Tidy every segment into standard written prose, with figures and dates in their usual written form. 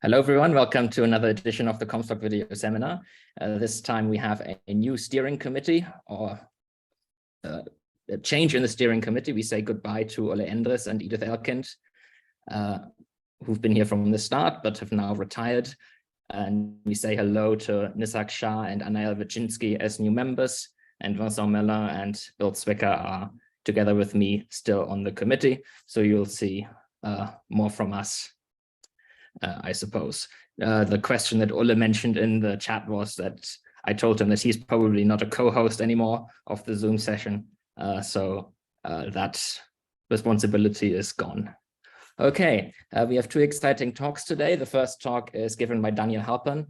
Hello, everyone. Welcome to another edition of the COMSOC video seminar. This time we have a new steering committee, or a change in the steering committee. We say goodbye to Ole Endres and Edith Elkind, who've been here from the start, but have now retired. And we say hello to Nisak Shah and Anael Wyszynski as new members, and Vincent Mellin and Bill Zwicker are together with me still on the committee. So you'll see more from us, I suppose. The question that Ole mentioned in the chat was that I told him that he's probably not a co-host anymore of the Zoom session. So that responsibility is gone. Okay, we have two exciting talks today. The first talk is given by Daniel Halpern.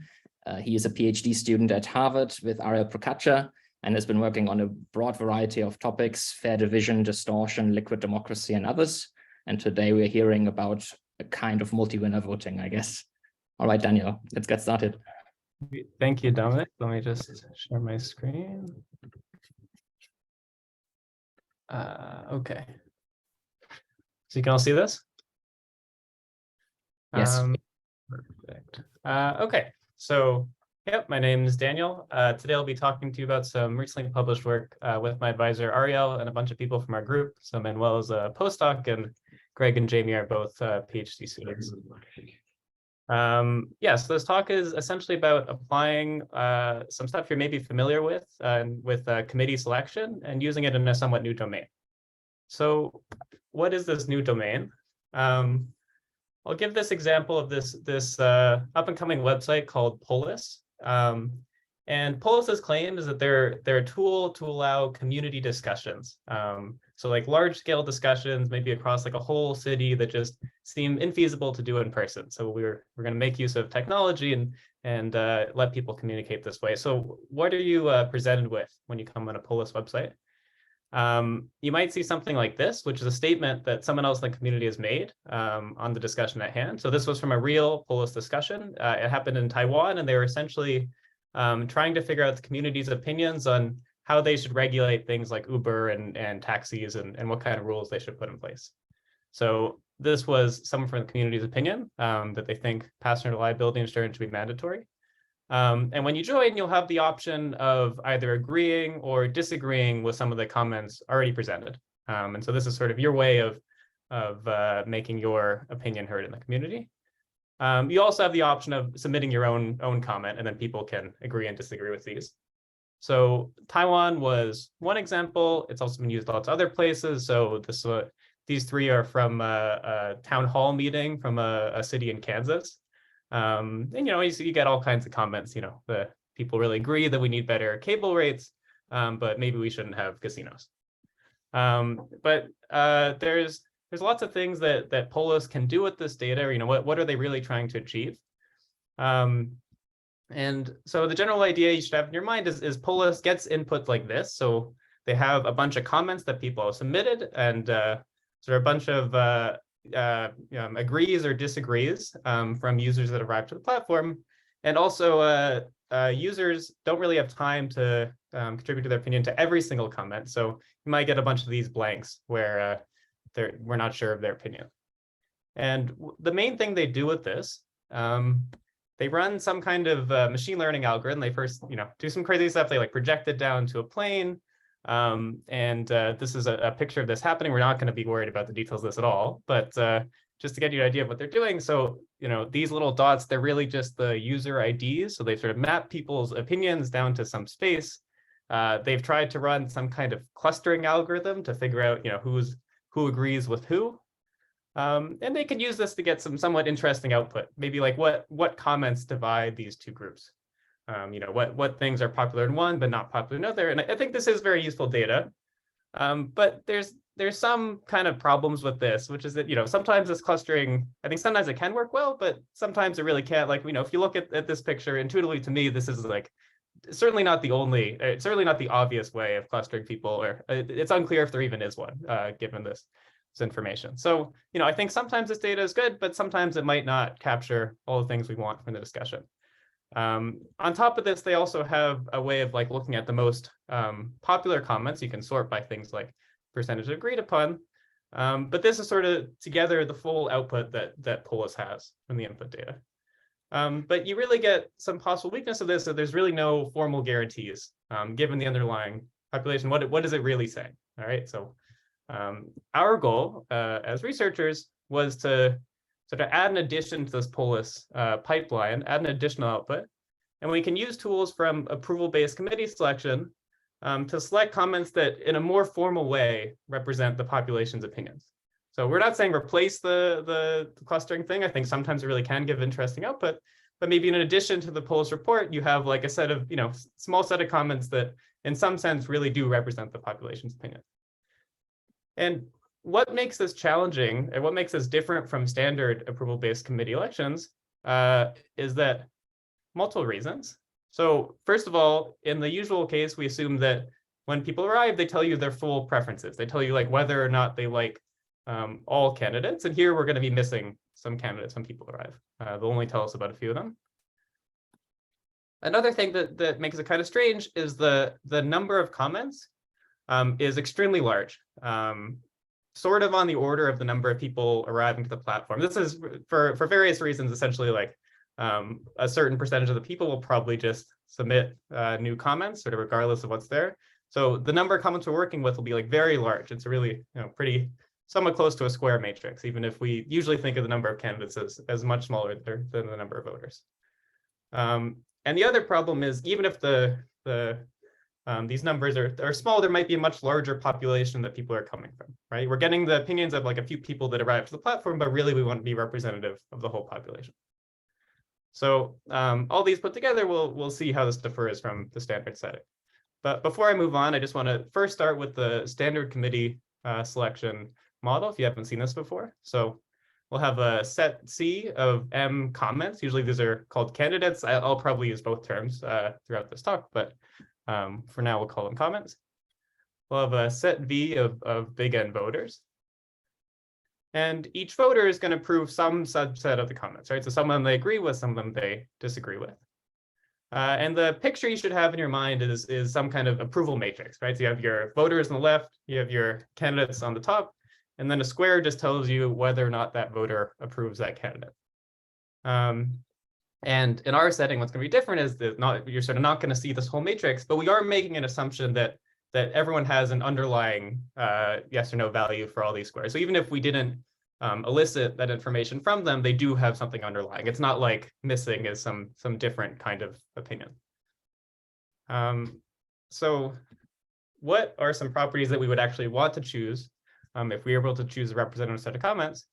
He is a PhD student at Harvard with Ariel Procaccia and has been working on a broad variety of topics: fair division, distortion, liquid democracy, and others. And today we're hearing about a kind of multi-winner voting, I guess. All right, Daniel, let's get started. Thank you, Dominic. Let me just share my screen. Okay. So you can all see this? Yes. Perfect. Okay, so yep, my name is Daniel. Today I'll be talking to you about some recently published work with my advisor Ariel and a bunch of people from our group. So Manuel is a postdoc and Greg and Jamie are both PhD students. Yeah, so this talk is essentially about applying some stuff you're maybe familiar with committee selection and using it in a somewhat new domain. So what is this new domain? I'll give this example of this up-and-coming website called Polis. And Polis's claim is that they're a tool to allow community discussions. So like large-scale discussions, maybe across like a whole city that just seem infeasible to do in person. So we're going to make use of technology and let people communicate this way. So what are you presented with when you come on a Polis website? You might see something like this, which is a statement that someone else in the community has made on the discussion at hand. So this was from a real Polis discussion. It happened in Taiwan, and they were essentially trying to figure out the community's opinions on how they should regulate things like Uber and taxis and what kind of rules they should put in place. So this was someone from the community's opinion that they think passenger liability insurance should be mandatory. And when you join, you'll have the option of either agreeing or disagreeing with some of the comments already presented. And so this is sort of your way of making your opinion heard in the community. You also have the option of submitting your own comment, and then people can agree and disagree with these. So Taiwan was one example. It's also been used lots of other places. So these three are from a town hall meeting from a city in Kansas. And you get all kinds of comments. The people really agree that we need better cable rates, but maybe we shouldn't have casinos. But there's lots of things that Polis can do with this data. What are they really trying to achieve? And so the general idea you should have in your mind is Polis gets input like this. So they have a bunch of comments that people have submitted, and sort of a bunch of agrees or disagrees from users that arrive to the platform. And also users don't really have time to contribute to their opinion to every single comment. So you might get a bunch of these blanks where we're not sure of their opinion. And the main thing they do with this, they run some kind of machine learning algorithm. They first, do some crazy stuff. They like project it down to a plane. This is a picture of this happening. We're not going to be worried about the details of this at all, but just to get you an idea of what they're doing. So, these little dots, they're really just the user IDs. So they sort of map people's opinions down to some space. They've tried to run some kind of clustering algorithm to figure out, who agrees with who. And they can use this to get some somewhat interesting output. Maybe like what comments divide these two groups. What things are popular in one but not popular in another. And I think this is very useful data. But there's some kind of problems with this, which is that sometimes this clustering, I think sometimes it can work well, but sometimes it really can't. Like if you look at this picture, intuitively to me, this is like certainly not the obvious way of clustering people, or it's unclear if there even is one, given this information. So, I think sometimes this data is good, but sometimes it might not capture all the things we want from the discussion. On top of this, they also have a way of like looking at the most popular comments. You can sort by things like percentage agreed upon. But this is sort of together the full output that Polis has from the input data. But you really get some possible weakness of this, that there's really no formal guarantees given the underlying population. What does it really say? All right, so our goal as researchers was to sort of add an addition to this polis pipeline, add an additional output. And we can use tools from approval-based committee selection to select comments that in a more formal way represent the population's opinions. So we're not saying replace the clustering thing. I think sometimes it really can give interesting output, but maybe in addition to the polis report, you have like a set of, small set of comments that in some sense really do represent the population's opinion. And what makes this challenging and what makes this different from standard approval-based committee elections is that multiple reasons. So first of all, in the usual case, we assume that when people arrive, they tell you their full preferences. They tell you like whether or not they like all candidates. And here we're going to be missing some candidates when people arrive. They'll only tell us about a few of them. Another thing that makes it kind of strange is the number of comments is extremely large, sort of on the order of the number of people arriving to the platform. This is for various reasons, essentially like a certain percentage of the people will probably just submit new comments, sort of regardless of what's there. So the number of comments we're working with will be like very large. It's really pretty somewhat close to a square matrix, even if we usually think of the number of candidates as much smaller than the number of voters. And the other problem is even if these numbers are small, there might be a much larger population that people are coming from, right? We're getting the opinions of like a few people that arrive to the platform, but really we want to be representative of the whole population. So all these put together, we'll see how this differs from the standard setting. But before I move on, I just want to first start with the standard committee selection model, if you haven't seen this before. So we'll have a set C of M comments. Usually these are called candidates. I'll probably use both terms throughout this talk, but for now we'll call them comments. We'll have a set V of big N voters. And each voter is going to prove some subset of the comments, right? So some of them they agree with, some of them they disagree with. And the picture you should have in your mind is some kind of approval matrix, right? So you have your voters on the left, you have your candidates on the top, and then a square just tells you whether or not that voter approves that candidate. And in our setting, what's going to be different is that you're sort of not going to see this whole matrix, but we are making an assumption that everyone has an underlying yes or no value for all these squares. So even if we didn't elicit that information from them, they do have something underlying. It's not like missing is some different kind of opinion. So what are some properties that we would actually want to choose if we were able to choose a representative set of comments?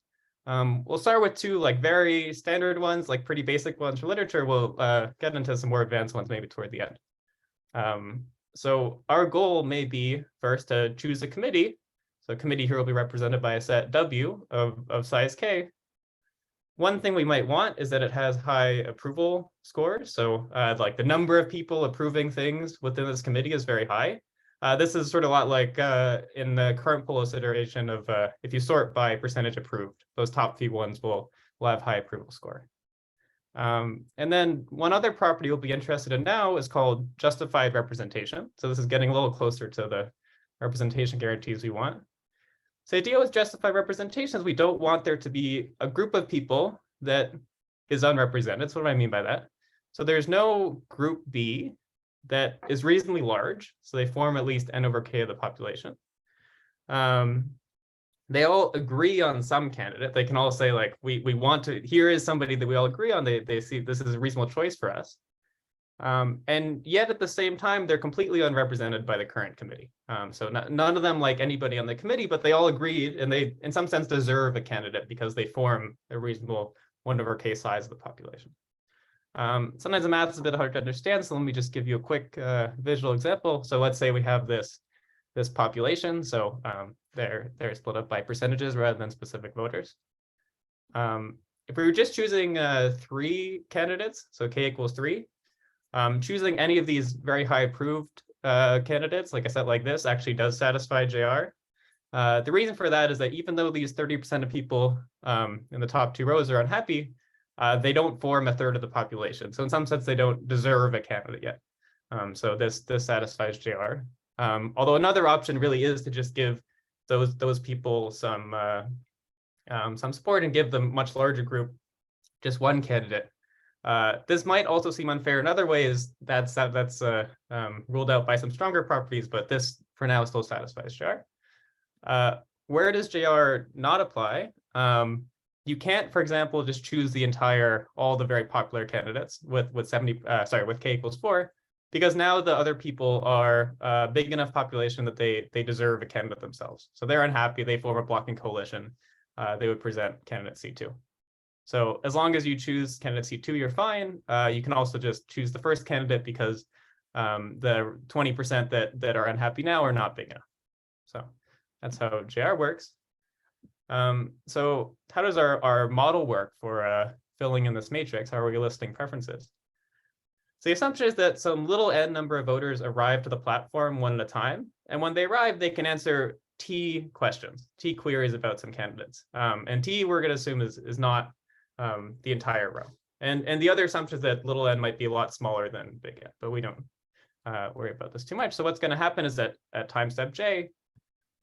We'll start with two like very standard ones, like pretty basic ones for literature. We'll get into some more advanced ones maybe toward the end. So our goal may be first to choose a committee. So a committee here will be represented by a set W of size K. One thing we might want is that it has high approval scores. So like the number of people approving things within this committee is very high. This is sort of a lot like in the current polis iteration of if you sort by percentage approved, those top few ones will have high approval score. And then one other property we'll be interested in now is called justified representation. So this is getting a little closer to the representation guarantees we want. So the idea with justified representation is we don't want there to be a group of people that is unrepresented. So what do I mean by that? So there's no group B that is reasonably large. So they form at least N over K of the population. They all agree on some candidate. They can all say like, we want to, here is somebody that we all agree on. They see this is a reasonable choice for us. And yet at the same time, they're completely unrepresented by the current committee. So none of them like anybody on the committee, but they all agreed and they in some sense deserve a candidate because they form a reasonable 1 over K size of the population. Sometimes the math is a bit hard to understand. So let me just give you a quick visual example. So let's say we have this population. So they're split up by percentages rather than specific voters. If we were just choosing 3 candidates, so K equals 3, choosing any of these very high approved candidates, like I said, like this, actually does satisfy JR. The reason for that is that even though these 30% of people in the top 2 rows are unhappy, they don't form a third of the population. So in some sense, they don't deserve a candidate yet. So this satisfies JR. Although another option really is to just give those people some support and give them much larger group, just 1 candidate. This might also seem unfair in other ways. That's ruled out by some stronger properties, but this for now still satisfies JR. Where does JR not apply? You can't, for example, just choose all the very popular candidates with k equals 4, because now the other people are a big enough population that they deserve a candidate themselves. So they're unhappy, they form a blocking coalition, they would present candidate C2. So as long as you choose candidate C2, you're fine. You can also just choose the first candidate because the 20% that are unhappy now are not big enough. So that's how JR works. So how does our model work for filling in this matrix? How are we listing preferences? So the assumption is that some little n number of voters arrive to the platform one at a time. And when they arrive, they can answer T questions, T queries about some candidates. And T, we're going to assume is not the entire row. And the other assumption is that little n might be a lot smaller than big N, but we don't worry about this too much. So what's going to happen is that at time step J,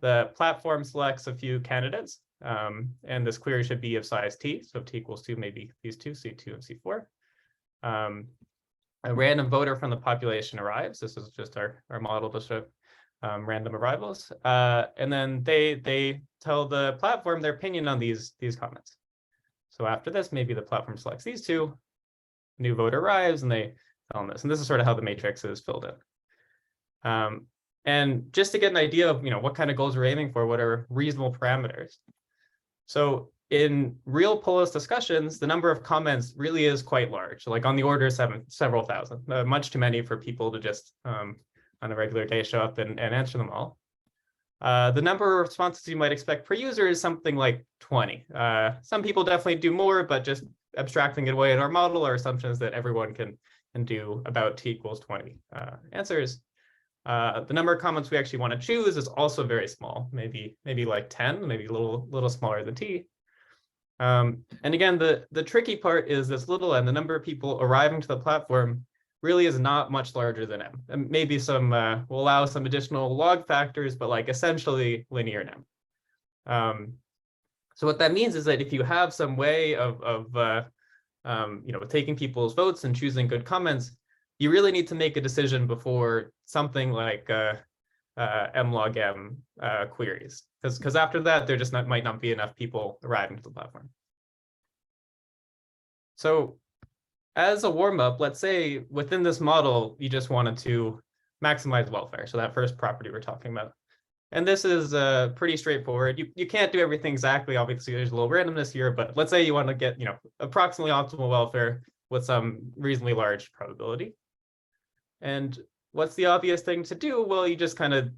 the platform selects a few candidates, and this query should be of size T. So T equals 2, maybe these two, C2 and C4. A random voter from the population arrives. This is just our model to show random arrivals. And then they tell the platform their opinion on these comments. So after this, maybe the platform selects these two, new voter arrives, and they tell them this. And this is sort of how the matrix is filled in. And just to get an idea of what kind of goals we're aiming for, what are reasonable parameters. So in real polis discussions, the number of comments really is quite large, like on the order of several thousand, much too many for people to just on a regular day show up and answer them all. The number of responses you might expect per user is something like 20. Some people definitely do more, but just abstracting it away in our model, our assumption is that everyone can do about T equals 20 answers. The number of comments we actually want to choose is also very small, maybe like 10, maybe a little smaller than T. And again, the tricky part is this little n, the number of people arriving to the platform really is not much larger than m. And maybe will allow some additional log factors, but like essentially linear m. So what that means is that if you have some way of taking people's votes and choosing good comments, you really need to make a decision before something like m log m queries, because after that there just might not be enough people arriving to the platform. So as a warm-up, let's say within this model you just wanted to maximize welfare, so that first property we're talking about. And this is pretty straightforward. You can't do everything exactly, obviously there's a little randomness here, but let's say you want to get approximately optimal welfare with some reasonably large probability. And what's the obvious thing to do? Well, you just kind of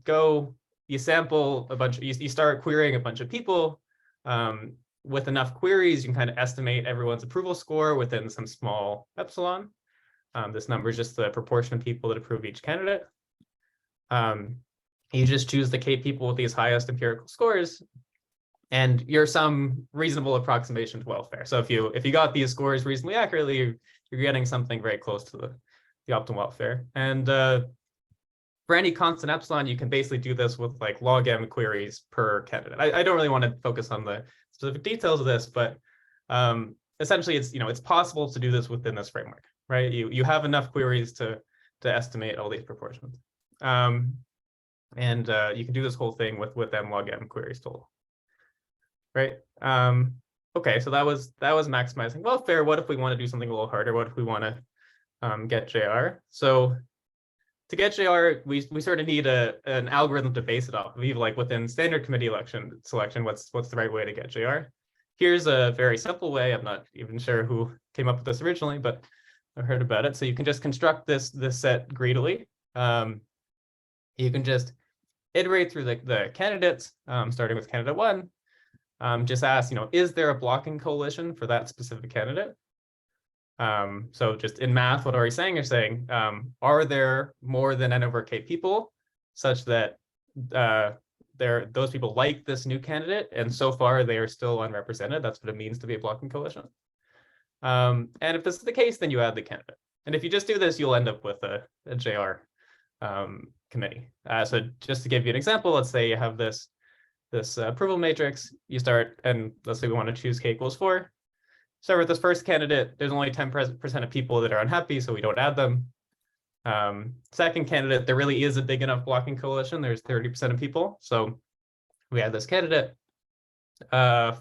you sample a bunch, you start querying a bunch of people. With enough queries, you can kind of estimate everyone's approval score within some small epsilon. This number is just the proportion of people that approve each candidate. You just choose the K people with these highest empirical scores, and you're some reasonable approximation to welfare. So if you got these scores reasonably accurately, you're getting something very close to the optimal welfare. And for any constant epsilon, you can basically do this with like log m queries per candidate. I don't really want to focus on the specific details of this, but essentially it's possible to do this within this framework, right? You have enough queries to estimate all these proportions. And you can do this whole thing with m log m queries total, right? Okay, so that was maximizing welfare. What if we want to do something a little harder? What if we want to get JR? So to get JR, we sort of need an algorithm to base it off of, even like within standard committee selection, what's the right way to get JR? Here's a very simple way. I'm not even sure who came up with this originally, but I heard about it. So you can just construct this set greedily. You can just iterate through the candidates, starting with candidate 1. Just ask, is there a blocking coalition for that specific candidate? So just in math, what are we saying? You're saying, are there more than n over k people such that those people like this new candidate, and so far they are still unrepresented? That's what it means to be a blocking coalition. And if this is the case, then you add the candidate. And if you just do this, you'll end up with a JR committee. So just to give you an example, let's say you have this approval matrix. You start, and let's say we want to choose k equals 4. So with this first candidate, there's only 10% of people that are unhappy, so we don't add them. Second candidate, there really is a big enough blocking coalition. There's 30% of people, so we add this candidate.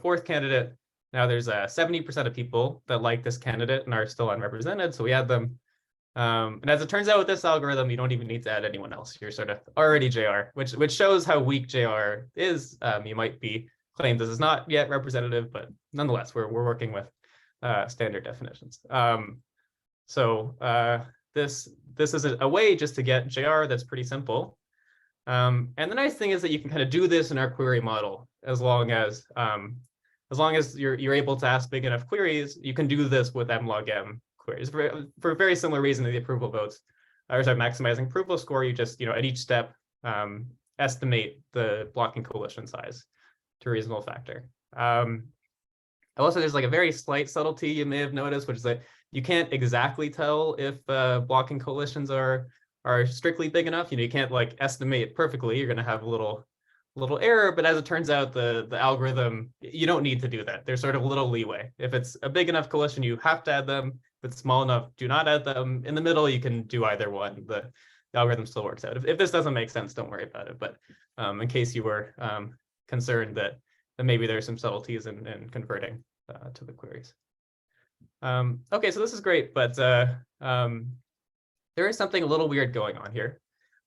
Fourth candidate, now there's 70% of people that like this candidate and are still unrepresented, so we add them. And as it turns out with this algorithm, you don't even need to add anyone else. You're sort of already JR, which shows how weak JR is. You might be claimed this is not yet representative, but nonetheless, we're working with standard definitions. This is a way just to get JR that's pretty simple. And the nice thing is that you can kind of do this in our query model as long as you're able to ask big enough queries. You can do this with M-log-M queries for a very similar reason to the approval votes. Maximizing approval score, you just at each step estimate the blocking coalition size to a reasonable factor. Also, there's like a very slight subtlety you may have noticed, which is that you can't exactly tell if blocking coalitions are strictly big enough. You can't like estimate perfectly. You're going to have a little error, but as it turns out, the algorithm, you don't need to do that. There's sort of a little leeway. If it's a big enough coalition, you have to add them. If it's small enough, do not add them. In the middle, you can do either one. The algorithm still works out. If this doesn't make sense, don't worry about it. But in case you were concerned that maybe there's some subtleties in converting to the queries. Okay, so this is great, but there is something a little weird going on here,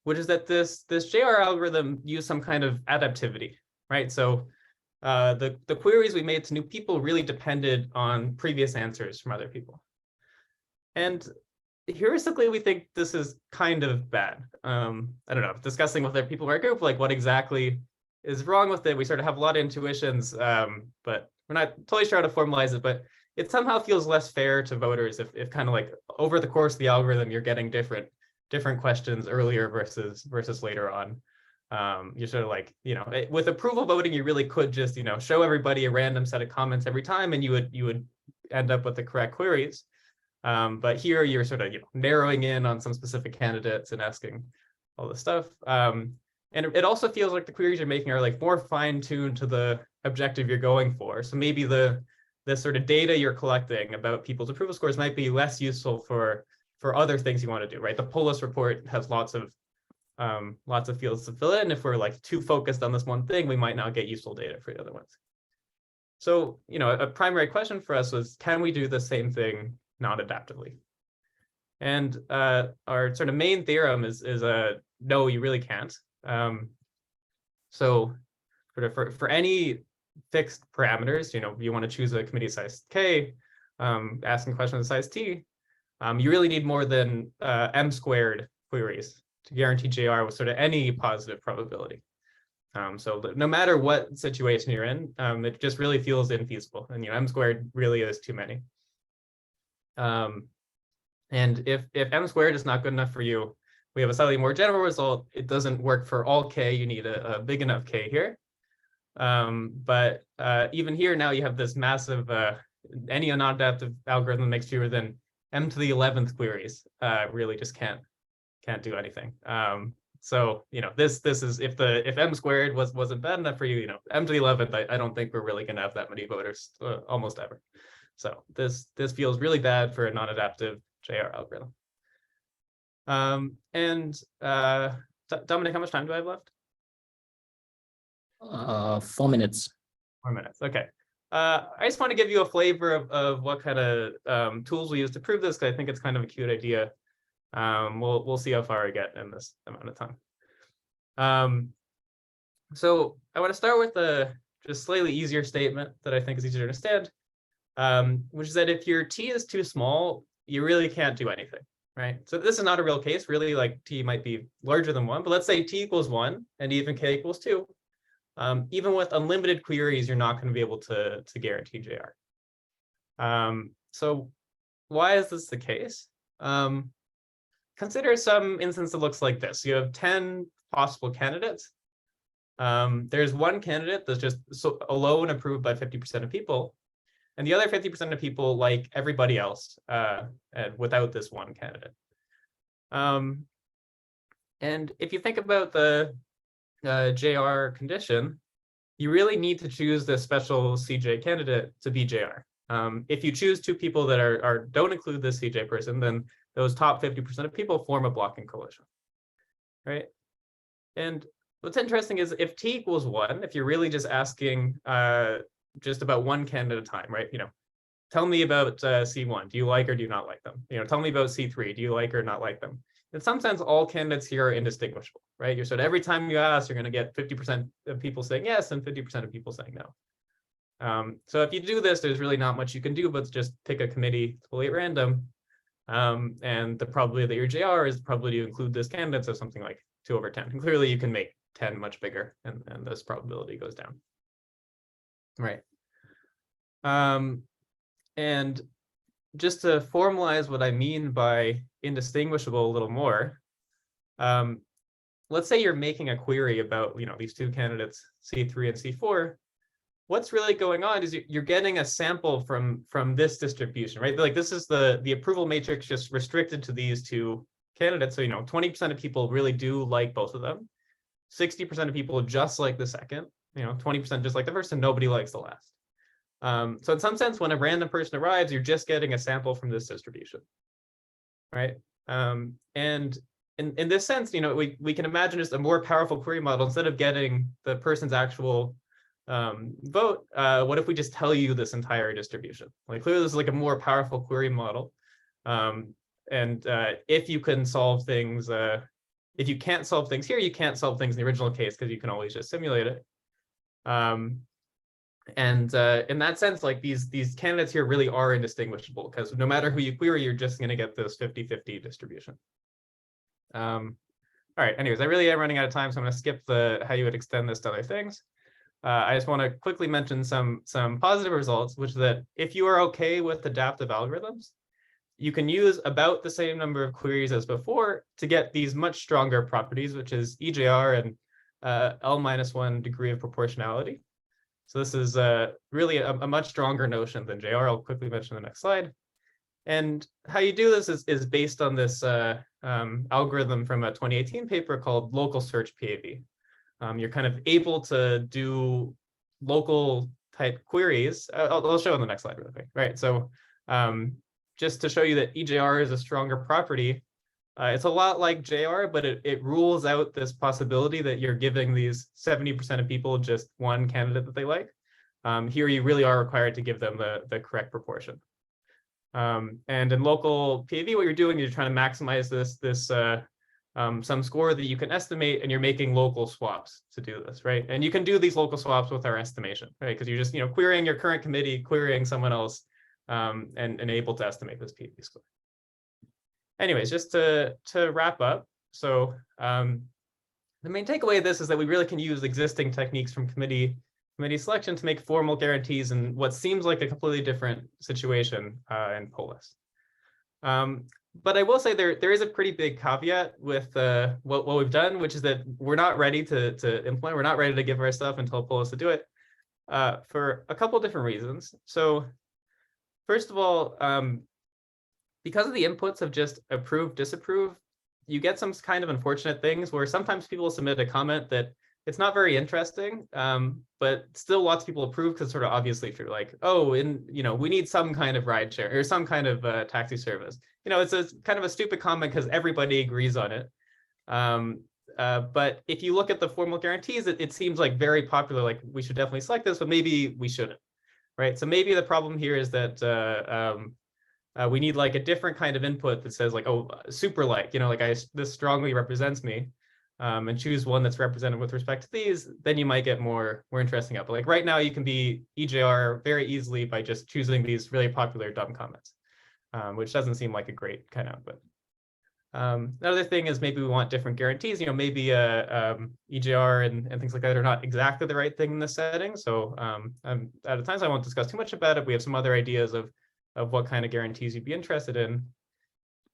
which is that this JR algorithm used some kind of adaptivity, right? So the queries we made to new people really depended on previous answers from other people. And heuristically, we think this is kind of bad. I don't know, discussing with other people in our group, like what exactly is wrong with it. We sort of have a lot of intuitions, but we're not totally sure how to formalize it, but it somehow feels less fair to voters if kind of like over the course of the algorithm, you're getting different questions earlier versus later on. You're sort of like, with approval voting, you really could just, show everybody a random set of comments every time and you would end up with the correct queries. But here you're sort of narrowing in on some specific candidates and asking all this stuff. And it also feels like the queries you're making are like more fine-tuned to the objective you're going for. So maybe the sort of data you're collecting about people's approval scores might be less useful for other things you want to do, right? The polis report has lots of fields to fill in. If we're like too focused on this one thing, we might not get useful data for the other ones. So, a primary question for us was, can we do the same thing non-adaptively? And our sort of main theorem is no, you really can't. So for any fixed parameters, you want to choose a committee size K, asking questions of size T, you really need more than M squared queries to guarantee JR with sort of any positive probability. So no matter what situation you're in, it just really feels infeasible. And M squared really is too many. And if M squared is not good enough for you, we have a slightly more general result. It doesn't work for all K. You need a big enough K here. But even here now you have this massive, any non-adaptive algorithm that makes fewer than M to the 11th queries really just can't do anything. So this is if M squared wasn't bad enough for you, M to the 11th, I don't think we're really gonna have that many voters almost ever. So this feels really bad for a non-adaptive JR algorithm. Dominic, how much time do I have left? 4 minutes. 4 minutes. Okay. I just want to give you a flavor of what kind of tools we use to prove this, because I think it's kind of a cute idea. We'll see how far I get in this amount of time. So I want to start with a just slightly easier statement that I think is easier to understand, which is that if your T is too small, you really can't do anything, right? So this is not a real case. Really, like T might be larger than 1, but let's say T equals 1 and even K equals 2. Even with unlimited queries, you're not going to be able to guarantee JR. So why is this the case? Consider some instance that looks like this. You have 10 possible candidates. There's one candidate that's just alone approved by 50% of people, and the other 50% of people like everybody else and without this one candidate. And if you think about the JR condition, you really need to choose the special CJ candidate to be JR. If you choose two people that don't include this CJ person, then those top 50% of people form a blocking coalition, right? And what's interesting is if T equals 1, if you're really just asking just about one candidate at a time, right? Tell me about C1. Do you like or do you not like them? Tell me about C3. Do you like or not like them? In some sense, all candidates here are indistinguishable, right? You're sort of every time you ask, you're going to get 50% of people saying yes and 50% of people saying no. So if you do this, there's really not much you can do but just pick a committee totally at random. And the probability that your JR is probably to include this candidate, so something like 2/10. And clearly you can make 10 much bigger, and this probability goes down. Right. And just to formalize what I mean by indistinguishable a little more, let's say you're making a query about these two candidates, C3 and C4. What's really going on is you're getting a sample from this distribution, right? Like this is the approval matrix just restricted to these two candidates. So 20% of people really do like both of them. 60% of people just like the second. 20% just like the first, and nobody likes the last. So in some sense, when a random person arrives, you're just getting a sample from this distribution, right? And in this sense, we can imagine just a more powerful query model. Instead of getting the person's actual vote, what if we just tell you this entire distribution? Like clearly this is like a more powerful query model. And if you can solve things, if you can't solve things here, you can't solve things in the original case because you can always just simulate it. And in that sense, like these candidates here really are indistinguishable because no matter who you query, you're just going to get this 50-50 distribution. All right, anyways, I really am running out of time, so I'm going to skip how you would extend this to other things. I just want to quickly mention some positive results, which is that if you are okay with adaptive algorithms, you can use about the same number of queries as before to get these much stronger properties, which is EJR and L-1 degree of proportionality. So this is really a much stronger notion than JR. I'll quickly mention the next slide. And how you do this is based on this algorithm from a 2018 paper called local search PAV. You're kind of able to do local type queries. I'll show on the next slide really quick. Right. So just to show you that EJR is a stronger property, it's a lot like JR, but it rules out this possibility that you're giving these 70% of people just one candidate that they like. Here you really are required to give them the correct proportion. And in local PAV, what you're doing is you're trying to maximize this some score that you can estimate, and you're making local swaps to do this, right? And you can do these local swaps with our estimation, right? Because you're just querying your current committee, querying someone else, and able to estimate this PAV score. Anyways, just to wrap up, so the main takeaway of this is that we really can use existing techniques from committee selection to make formal guarantees in what seems like a completely different situation in polis. But I will say there is a pretty big caveat with what we've done, which is that we're not ready to implement. We're not ready to give our stuff and tell polis to do it for a couple of different reasons. So first of all, because of the inputs of just approve, disapprove, you get some kind of unfortunate things where sometimes people submit a comment that it's not very interesting, but still lots of people approve because it's sort of obviously true. Like, oh, we need some kind of ride share or some kind of taxi service. It's a kind of a stupid comment because everybody agrees on it. But if you look at the formal guarantees, it seems like very popular. Like we should definitely select this, but maybe we shouldn't, right? So maybe the problem here is that we need like a different kind of input that says like, oh, super like, this strongly represents me. And choose one that's represented with respect to these, then you might get more interesting output. Like right now, you can be EJR very easily by just choosing these really popular dumb comments, which doesn't seem like a great kind of output. Another thing is maybe we want different guarantees. Maybe EJR and things like that are not exactly the right thing in this setting. So out of time, so I won't discuss too much about it. We have some other ideas of what kind of guarantees you'd be interested in.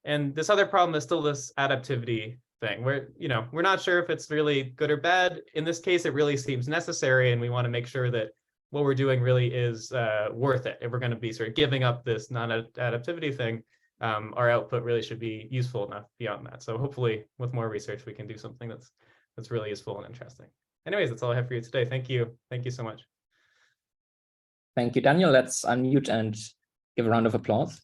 And this other problem is still this adaptivity thing where, we're not sure if it's really good or bad. In this case, it really seems necessary, and we want to make sure that what we're doing really is worth it. If we're going to be sort of giving up this non-adaptivity thing, our output really should be useful enough beyond that. So hopefully with more research, we can do something that's really useful and interesting. Anyways, that's all I have for you today. Thank you. Thank you so much. Thank you, Daniel. Let's unmute and give a round of applause.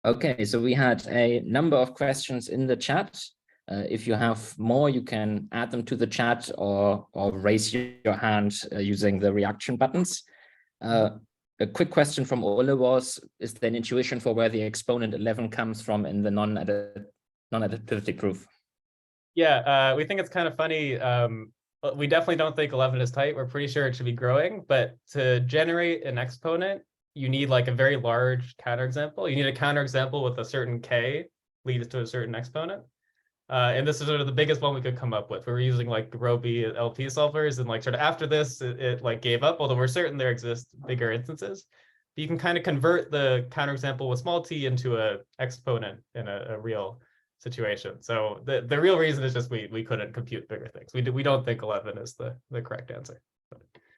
Okay, so we had a number of questions in the chat. If you have more, you can add them to the chat or raise your hand using the reaction buttons. A quick question from Ole was, is there an intuition for where the exponent 11 comes from in the non-adaptivity proof? Yeah, we think it's kind of funny. We definitely don't think 11 is tight. We're pretty sure it should be growing, but to generate an exponent, you need like a very large counterexample. You need a counterexample with a certain k leads to a certain exponent. And this is sort of the biggest one we could come up with. We were using like Roby LP solvers, and like sort of after this, it like gave up, although we're certain there exist bigger instances. But you can kind of convert the counterexample with small t into a exponent in a real situation. So the real reason is just we couldn't compute bigger things. We don't think 11 is the correct answer.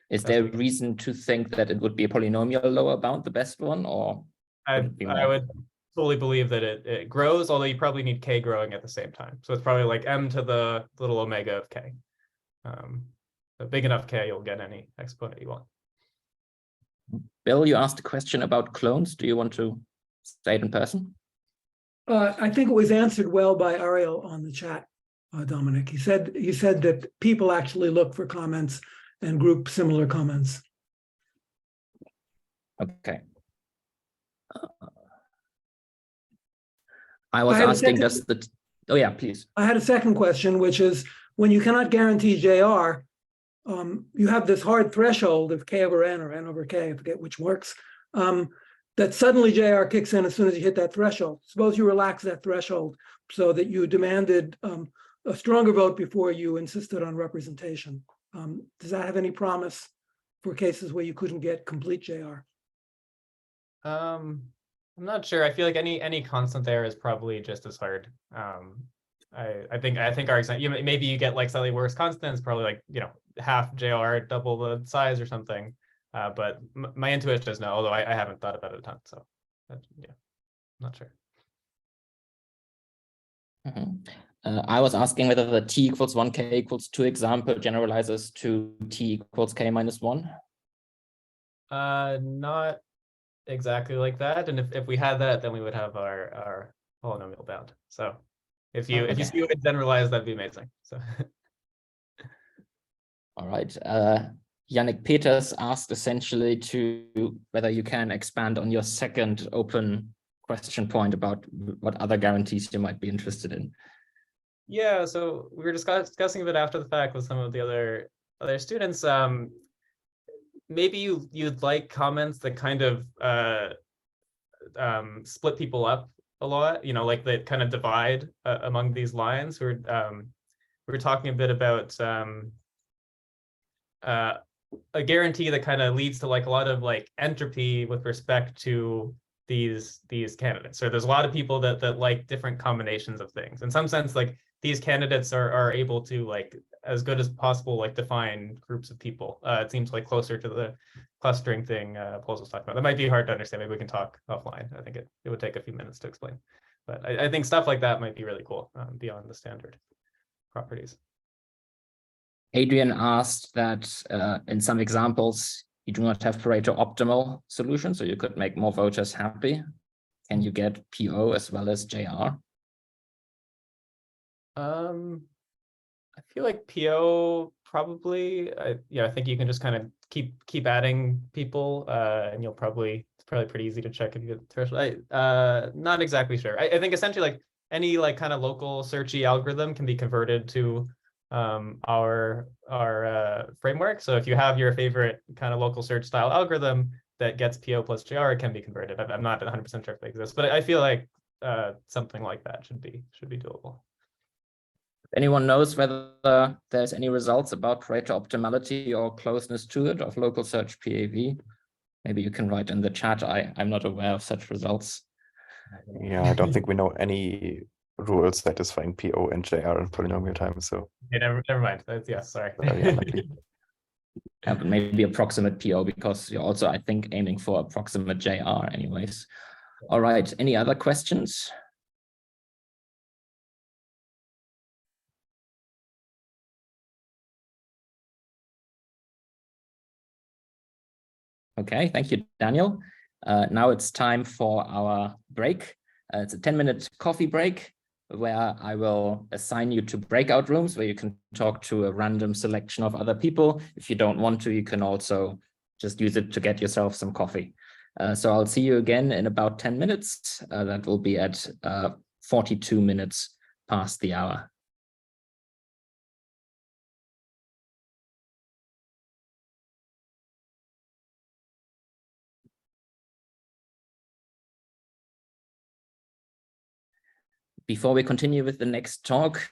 Is there a reason to think that it would be a polynomial lower bound, the best one, or I would fully believe that it grows, although you probably need k growing at the same time. So it's probably like m to the little omega of k. A big enough k, you'll get any exponent you want. Bill, you asked a question about clones. Do you want to say it in person? I think it was answered well by Ariel on the chat, Dominic. He said that people actually look for comments and group similar comments. Okay. I was asking just that. Oh yeah, please. I had a second question, which is when you cannot guarantee JR, you have this hard threshold of k over n or n over k, I forget which works, that suddenly JR kicks in as soon as you hit that threshold. Suppose you relax that threshold so that you demanded a stronger vote before you insisted on representation. Does that have any promise for cases where you couldn't get complete JR? I'm not sure. I feel like any constant there is probably just as hard. I think our example, maybe you get like slightly worse constants, probably like half JR, double the size or something. But my intuition is no, although I haven't thought about it a ton. So yeah, not sure. I was asking whether the t equals 1, k equals 2 example generalizes to t equals k minus 1. Not exactly like that. And if we had that, then we would have our polynomial bound. So if you see it generalized, that'd be amazing. So all right. Yannick Peters asked essentially to whether you can expand on your second open question point about what other guarantees you might be interested in. Yeah, so we were discussing a bit after the fact with some of the other students. Maybe you'd like comments that kind of split people up a lot, like that kind of divide among these lines. We were talking a bit about a guarantee that kind of leads to like a lot of like entropy with respect to these candidates. So there's a lot of people that like different combinations of things. In some sense, like these candidates are able to like as good as possible like define groups of people. It seems like closer to the clustering thing Polis was talking about. That might be hard to understand. Maybe we can talk offline. I think it would take a few minutes to explain. But I think stuff like that might be really cool beyond the standard properties. Adrian asked that in some examples, you do not have Pareto optimal solutions, so you could make more voters happy. Can you get PO as well as JR? I feel like PO probably. I think you can just kind of keep adding people, and it's probably pretty easy to check if you get the threshold. Not exactly sure. I think essentially like any like kind of local searchy algorithm can be converted to our framework. So if you have your favorite kind of local search style algorithm that gets PO plus JR, it can be converted. I'm not 100% sure if they exist, but I feel like something like that should be doable. Anyone knows whether there's any results about Pareto optimality or closeness to it of local search PAV? Maybe you can write in the chat. I'm not aware of such results. Yeah, I don't think we know any rules satisfying PO and JR in polynomial time. So yeah, never mind. Yeah, sorry. But maybe approximate PO, because you're also, I think, aiming for approximate JR anyways. All right, any other questions? Okay, thank you, Daniel. Now it's time for our break. It's a 10-minute coffee break where I will assign you to breakout rooms where you can talk to a random selection of other people. If you don't want to, you can also just use it to get yourself some coffee. So I'll see you again in about 10 minutes. That will be at 42 minutes past the hour. Before we continue with the next talk,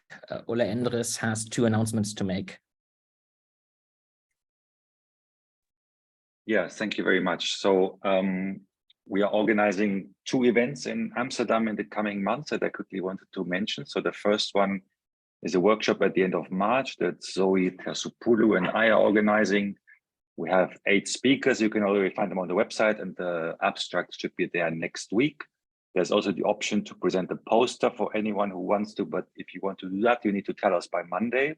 Ole Endres has 2 announcements to make. Yeah, thank you very much. So we are organizing 2 events in Amsterdam in the coming months that I quickly wanted to mention. So the first one is a workshop at the end of March that Zoe Tersopoulou and I are organizing. We have 8 speakers. You can already find them on the website, and the abstract should be there next week. There's also the option to present a poster for anyone who wants to, but if you want to do that, you need to tell us by Monday.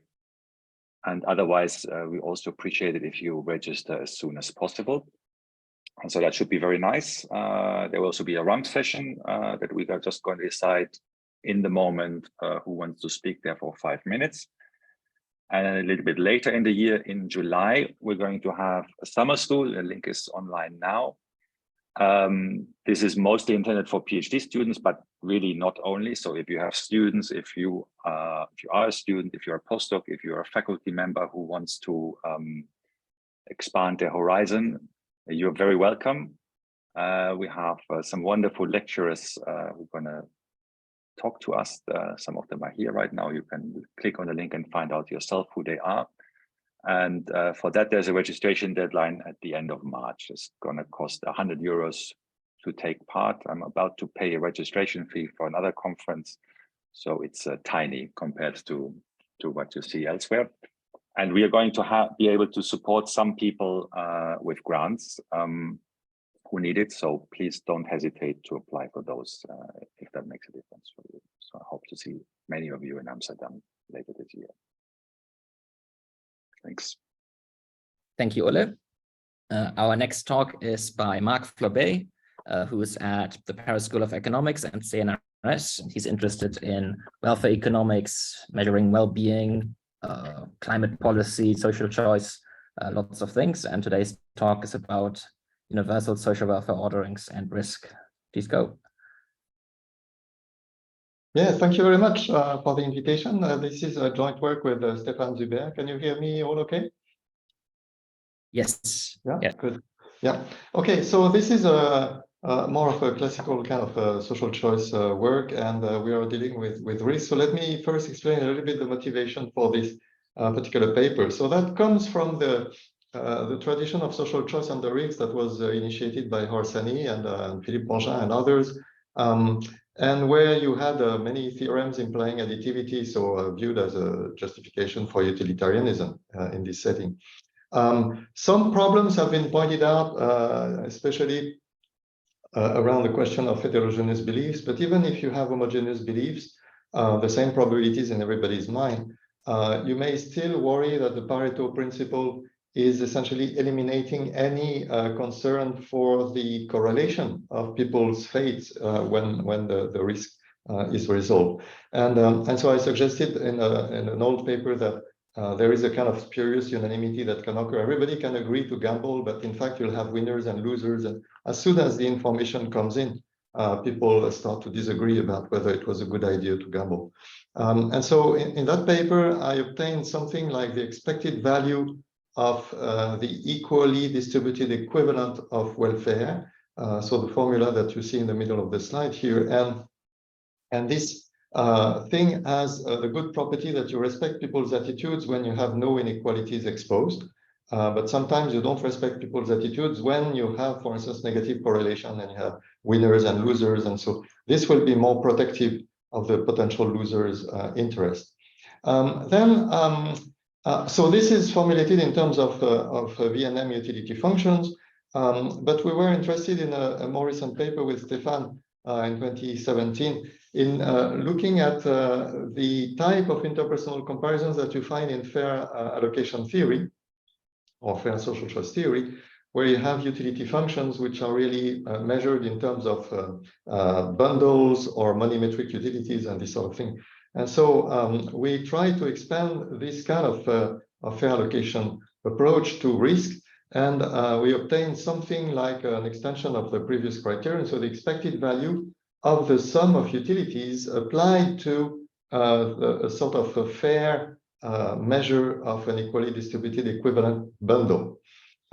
And otherwise, we also appreciate it if you register as soon as possible. And so that should be very nice. There will also be a rump session that we are just going to decide in the moment who wants to speak there for 5 minutes. And a little bit later in the year, in July, we're going to have a summer school. The link is online now. This is mostly intended for PhD students, but really not only. So if you have students, if you are a student, if you're a postdoc, if you're a faculty member who wants to expand their horizon, you're very welcome. We have some wonderful lecturers who are going to talk to us. Some of them are here right now. You can click on the link and find out yourself who they are. And for that, there's a registration deadline at the end of March. It's going to cost €100 to take part. I'm about to pay a registration fee for another conference, so it's tiny compared to what you see elsewhere. And we are going to be able to support some people with grants who need it. So please don't hesitate to apply for those if that makes a difference for you. So I hope to see many of you in Amsterdam later this year. Thanks. Thank you, Ole. Our next talk is by Marc Fleurbaey, who is at the Paris School of Economics and CNRS. He's interested in welfare economics, measuring well-being, climate policy, social choice, lots of things. And today's talk is about universal social welfare orderings and risk. Please go. Yeah, thank you very much for the invitation. This is a joint work with Stéphane Zuber. Can you hear me all okay? Yes. Yeah, yeah. Good. Yeah. Okay, so this is more of a classical kind of social choice work, and we are dealing with risk. So let me first explain a little bit the motivation for this particular paper. So that comes from the tradition of social choice and the risks that was initiated by Horsani and Philippe Bongin and others. And where you had many theorems implying additivity, so viewed as a justification for utilitarianism in this setting. Some problems have been pointed out, especially around the question of heterogeneous beliefs, but even if you have homogeneous beliefs, the same probabilities in everybody's mind, you may still worry that the Pareto principle is essentially eliminating any concern for the correlation of people's fates when the risk is resolved. And so I suggested in an old paper that there is a kind of spurious unanimity that can occur. Everybody can agree to gamble, but in fact, you'll have winners and losers. And as soon as the information comes in, people start to disagree about whether it was a good idea to gamble. And so in that paper, I obtained something like the expected value of the equally distributed equivalent of welfare. So the formula that you see in the middle of the slide here. And this thing has the good property that you respect people's attitudes when you have no inequalities exposed. But sometimes you don't respect people's attitudes when you have, for instance, negative correlation and you have winners and losers. And so this will be more protective of the potential losers' interest. So this is formulated in terms of VNM utility functions, but we were interested in a more recent paper with Stéphane in 2017 in looking at the type of interpersonal comparisons that you find in fair allocation theory or fair social choice theory, where you have utility functions which are really measured in terms of bundles or money metric utilities and this sort of thing. And so we try to expand this kind of fair allocation approach to risk, and we obtained something like an extension of the previous criterion. So the expected value of the sum of utilities applied to a sort of a fair measure of an equally distributed equivalent bundle.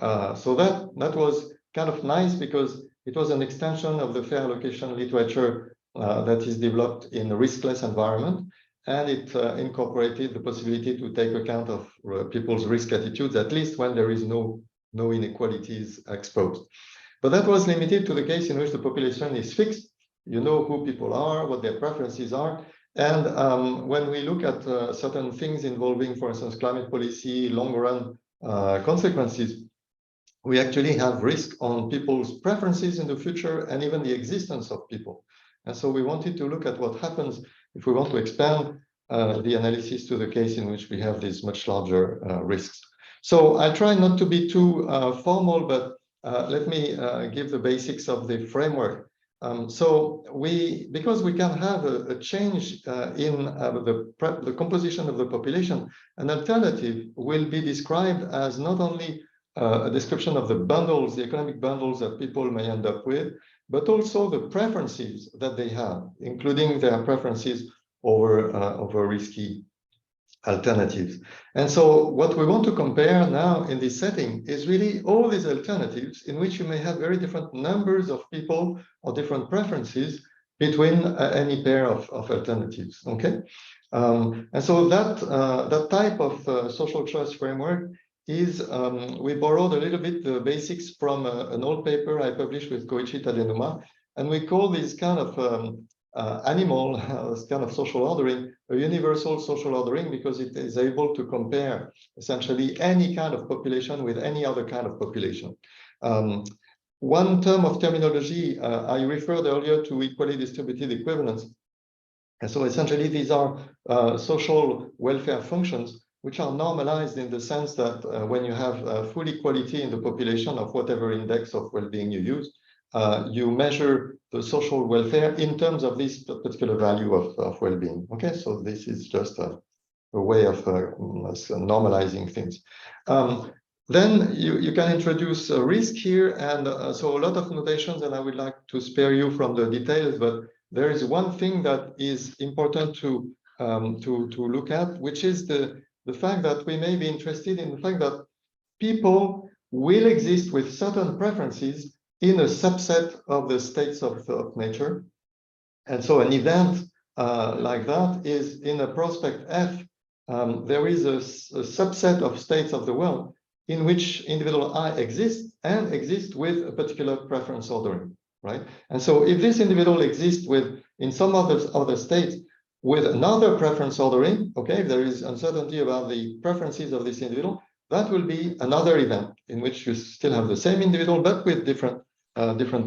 So that was kind of nice because it was an extension of the fair allocation literature that is developed in a riskless environment, and it incorporated the possibility to take account of people's risk attitudes, at least when there is no inequalities exposed. But that was limited to the case in which the population is fixed. You know who people are, what their preferences are. And when we look at certain things involving, for instance, climate policy, long-run consequences, we actually have risk on people's preferences in the future and even the existence of people. And so we wanted to look at what happens if we want to expand the analysis to the case in which we have these much larger risks. So I'll try not to be too formal, but let me give the basics of the framework. So because we can have a change in the composition of the population, an alternative will be described as not only a description of the bundles, the economic bundles that people may end up with, but also the preferences that they have, including their preferences over risky alternatives. And so what we want to compare now in this setting is really all these alternatives in which you may have very different numbers of people or different preferences between any pair of alternatives, okay? And so that type of social choice framework is, we borrowed a little bit the basics from an old paper I published with Koichi Tadenuma, and we call this kind of animal, this kind of social ordering, a universal social ordering, because it is able to compare essentially any kind of population with any other kind of population. One term of terminology, I referred earlier to equally distributed equivalence. And so essentially these are social welfare functions which are normalized in the sense that when you have full equality in the population of whatever index of well-being you use, you measure the social welfare in terms of this particular value of well-being. Okay, so this is just a way of normalizing things. Then you can introduce a risk here, and so a lot of notations, and I would like to spare you from the details, but there is one thing that is important to look at, which is the fact that we may be interested in the fact that people will exist with certain preferences in a subset of the states of nature. And so an event like that is in a prospect F, there is a subset of states of the world in which individual I exists and exists with a particular preference ordering, right? And so if this individual exists in some other states with another preference ordering, okay, if there is uncertainty about the preferences of this individual, that will be another event in which you still have the same individual, but with different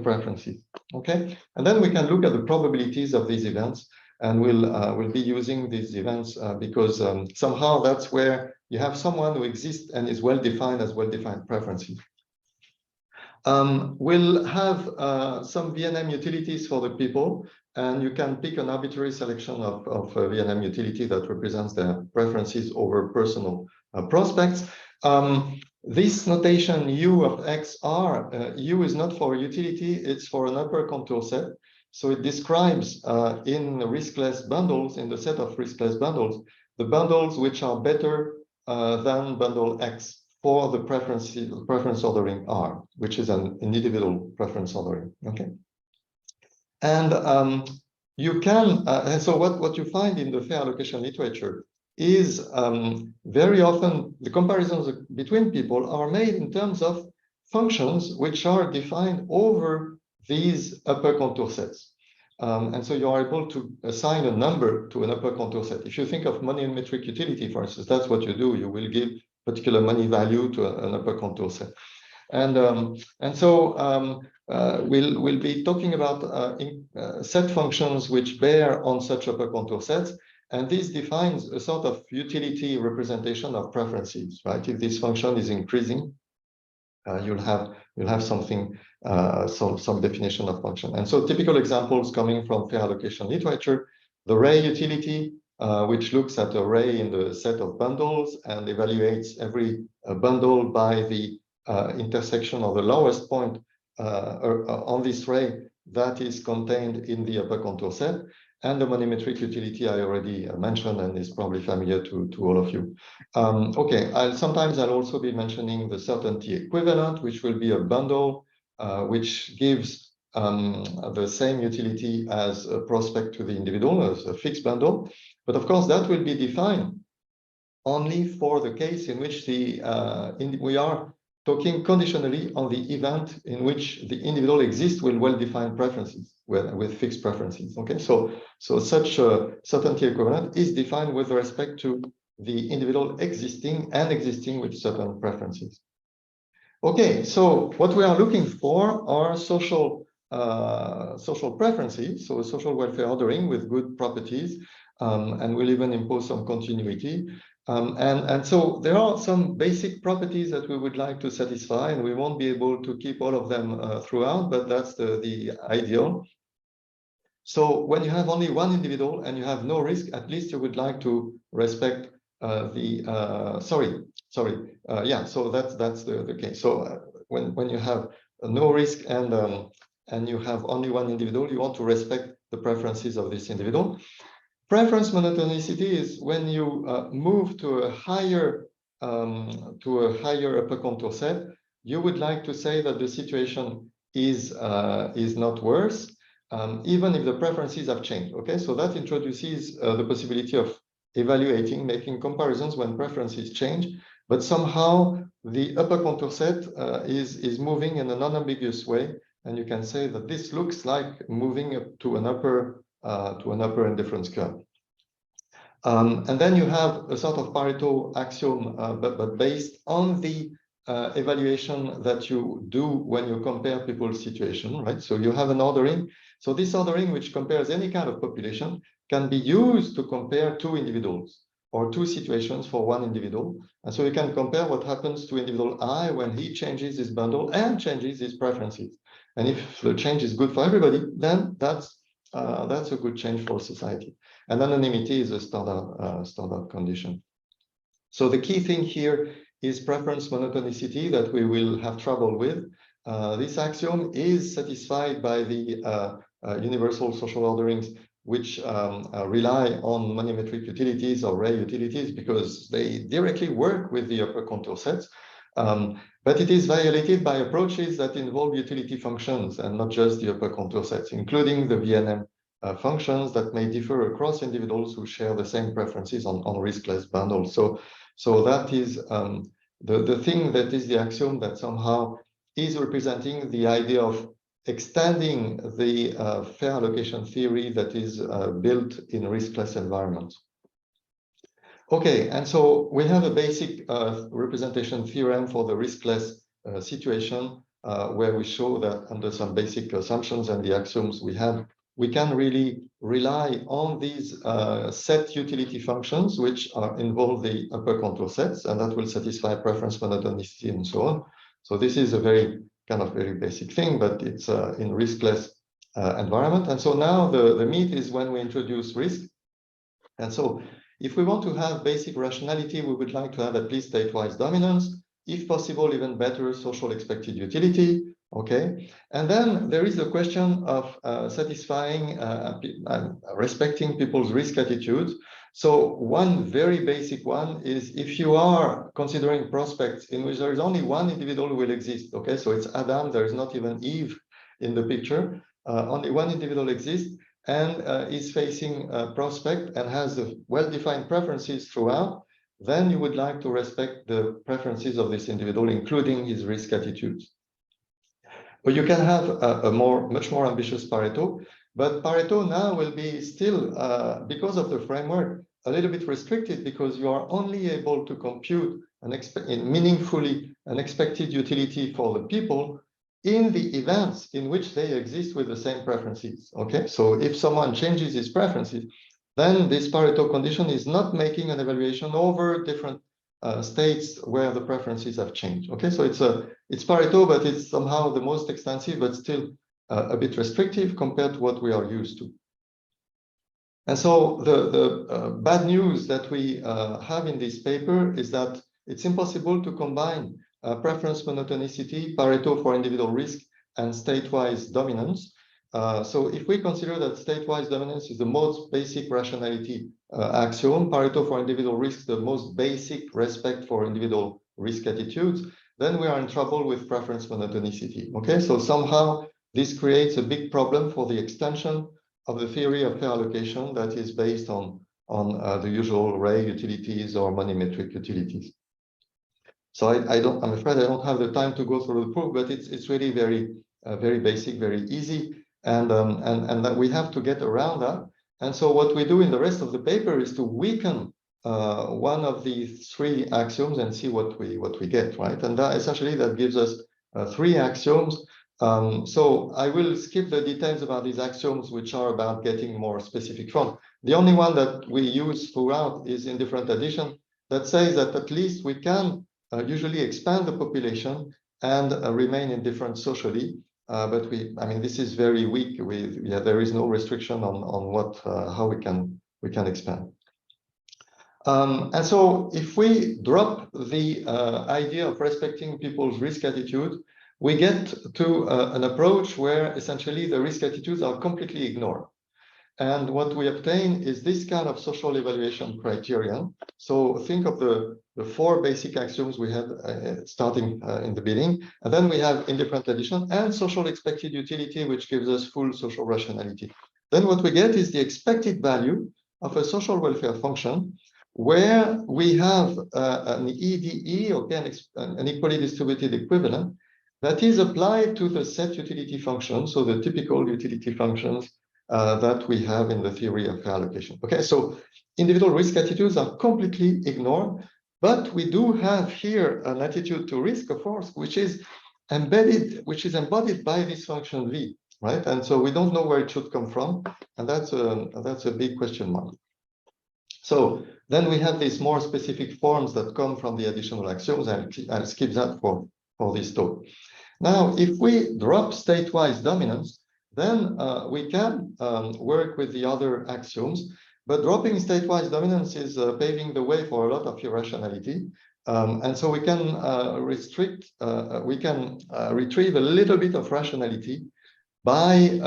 preferences, okay? And then we can look at the probabilities of these events, and we'll be using these events because somehow that's where you have someone who exists and is well-defined as well-defined preferences. We'll have some VNM utilities for the people, and you can pick an arbitrary selection of VNM utility that represents their preferences over personal prospects. This notation U of XR, U is not for utility, it's for an upper contour set. So it describes in riskless bundles, in the set of riskless bundles, the bundles which are better than bundle X for the preference ordering R, which is an individual preference ordering, okay? And you can, and so what you find in the fair allocation literature is very often the comparisons between people are made in terms of functions which are defined over these upper contour sets. And so you are able to assign a number to an upper contour set. If you think of money and metric utility, for instance, that's what you do. You will give particular money value to an upper contour set. And so we'll be talking about set functions which bear on such upper contour sets. And this defines a sort of utility representation of preferences, right? If this function is increasing, you'll have something, some definition of function. And so typical examples coming from fair allocation literature, the ray utility, which looks at a ray in the set of bundles and evaluates every bundle by the intersection of the lowest point on this ray that is contained in the upper contour set. And the monimetric utility I already mentioned and is probably familiar to all of you. Okay, sometimes I'll also be mentioning the certainty equivalent, which will be a bundle which gives the same utility as a prospect to the individual as a fixed bundle. But of course, that will be defined only for the case in which we are talking conditionally on the event in which the individual exists with well-defined preferences, with fixed preferences. Okay, so such a certainty equivalent is defined with respect to the individual existing with certain preferences. Okay, so what we are looking for are social preferences, so social welfare ordering with good properties, and we'll even impose some continuity. And so there are some basic properties that we would like to satisfy, and we won't be able to keep all of them throughout, but that's the ideal. So when you have only one individual and you have no risk, at least you would like to respect so that's the case. So when you have no risk and you have only one individual, you want to respect the preferences of this individual. Preference monotonicity is when you move to a higher upper contour set, you would like to say that the situation is not worse, even if the preferences have changed. Okay, so that introduces the possibility of evaluating, making comparisons when preferences change, but somehow the upper contour set is moving in a non-ambiguous way, and you can say that this looks like moving up to an upper indifference curve. And then you have a sort of Pareto axiom, but based on the evaluation that you do when you compare people's situation, right? So you have an ordering. So this ordering, which compares any kind of population, can be used to compare two individuals or two situations for one individual. And so you can compare what happens to individual I when he changes his bundle and changes his preferences. And if the change is good for everybody, then that's a good change for society. And anonymity is a standard condition. So the key thing here is preference monotonicity that we will have trouble with. This axiom is satisfied by the universal social orderings, which rely on monimetric utilities or ray utilities because they directly work with the upper contour sets. But it is violated by approaches that involve utility functions and not just the upper contour sets, including the VNM functions that may differ across individuals who share the same preferences on riskless bundles. So that is the thing that is the axiom that somehow is representing the idea of extending the fair allocation theory that is built in riskless environments. Okay, and so we have a basic representation theorem for the riskless situation where we show that under some basic assumptions and the axioms we can really rely on these set utility functions which involve the upper contour sets, and that will satisfy preference monotonicity and so on. So this is a very basic thing, but it's in riskless environment. And so now the meat is when we introduce risk. And so if we want to have basic rationality, we would like to have at least state-wise dominance, if possible, even better social expected utility. Okay, and then there is the question of satisfying respecting people's risk attitudes. So one very basic one is if you are considering prospects in which there is only one individual who will exist. Okay, so it's Adam, there is not even Eve in the picture, only one individual exists and is facing a prospect and has well-defined preferences throughout, then you would like to respect the preferences of this individual, including his risk attitudes. But you can have a much more ambitious Pareto, but Pareto now will be still, because of the framework, a little bit restricted because you are only able to compute meaningfully an expected utility for the people in the events in which they exist with the same preferences. Okay, so if someone changes his preferences, then this Pareto condition is not making an evaluation over different states where the preferences have changed. Okay, so it's Pareto, but it's somehow the most extensive, but still a bit restrictive compared to what we are used to. And so the bad news that we have in this paper is that it's impossible to combine preference monotonicity, Pareto for individual risk, and state-wise dominance. So if we consider that state-wise dominance is the most basic rationality axiom, Pareto for individual risk, the most basic respect for individual risk attitudes, then we are in trouble with preference monotonicity. Okay, so somehow this creates a big problem for the extension of the theory of fair allocation that is based on the usual array utilities or monimetric utilities. So I'm afraid I don't have the time to go through the proof, but it's really very basic, very easy, and that we have to get around that. And so what we do in the rest of the paper is to weaken one of these three axioms and see what we get, right? And that essentially that gives us three axioms. So I will skip the details about these axioms, which are about getting more specific from. The only one that we use throughout is indifferent addition, that says that at least we can usually expand the population and remain indifferent socially. But I mean, this is very weak. There is no restriction on how we can expand. And so if we drop the idea of respecting people's risk attitude, we get to an approach where essentially the risk attitudes are completely ignored. And what we obtain is this kind of social evaluation criterion. So think of the four basic axioms we had starting in the beginning. And then we have indifferent addition and social expected utility, which gives us full social rationality. Then what we get is the expected value of a social welfare function, where we have an EDE, okay, an equally distributed equivalent, that is applied to the set utility functions, so the typical utility functions that we have in the theory of fair allocation. Okay, so individual risk attitudes are completely ignored, but we do have here an attitude to risk, of course, which is embodied by this function V, right? And so we don't know where it should come from, and that's a big question mark. So then we have these more specific forms that come from the additional axioms. I'll skip that for this talk. Now, if we drop state-wise dominance, then we can work with the other axioms, but dropping state-wise dominance is paving the way for a lot of irrationality. And so we can retrieve a little bit of rationality by